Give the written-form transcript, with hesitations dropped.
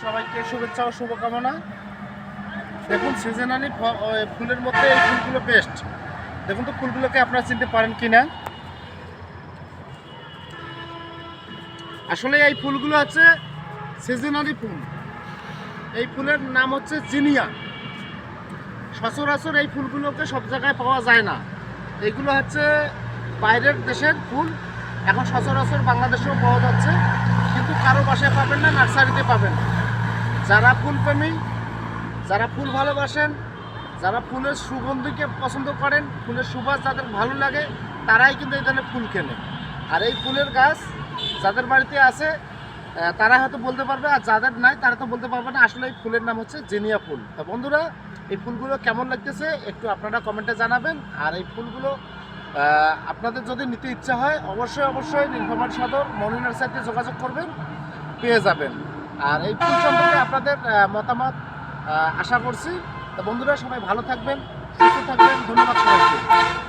সবাইকে শুভেচ্ছা ও শুভকামনা। দেখুন সিজনালি ফুলের মধ্যে এই ফুলগুলো বেস্ট। দেখুন তো ফুলগুলোকে আপনারা চিনতে পারেন কি না। আসলে এই ফুলগুলো হচ্ছে সিজনালি ফুল। এই ফুলের নাম হচ্ছে জিনিয়া। সচরাচর এই ফুলগুলোকে সব জায়গায় পাওয়া যায় না। এইগুলো হচ্ছে বাইরের দেশের ফুল। এখন সচরাচর বাংলাদেশেও পাওয়া যাচ্ছে, কিন্তু কারো বাসায় পাবেন না, নার্সারিতে পাবেন। যারা ফুলপ্রেমী, যারা ফুল ভালোবাসেন, যারা ফুলের সুগন্ধিকে পছন্দ করেন, ফুলের সুবাস যাদের ভালো লাগে, তারাই কিন্তু এই ধরনের ফুল কেনে। আর এই ফুলের গাছ যাদের বাড়িতে আছে তারা হয়তো বলতে পারবে, আর যাদের নাই তারা তো বলতে পারবে না। আসলে এই ফুলের নাম হচ্ছে জিনিয়া ফুল। তা বন্ধুরা, এই ফুলগুলো কেমন লাগতেছে একটু আপনারা কমেন্টে জানাবেন। আর এই ফুলগুলো আপনাদের যদি নিতে ইচ্ছা হয় অবশ্যই নীলফামারী সদর মনি নার্সারিতে যোগাযোগ করবেন, পেয়ে যাবেন। আর এই ফুল সম্পর্কে আপনাদের মতামত আশা করছি। তো বন্ধুরা, সবাই ভালো থাকবেন, সুস্থ থাকবেন। ধন্যবাদ সবাইকে।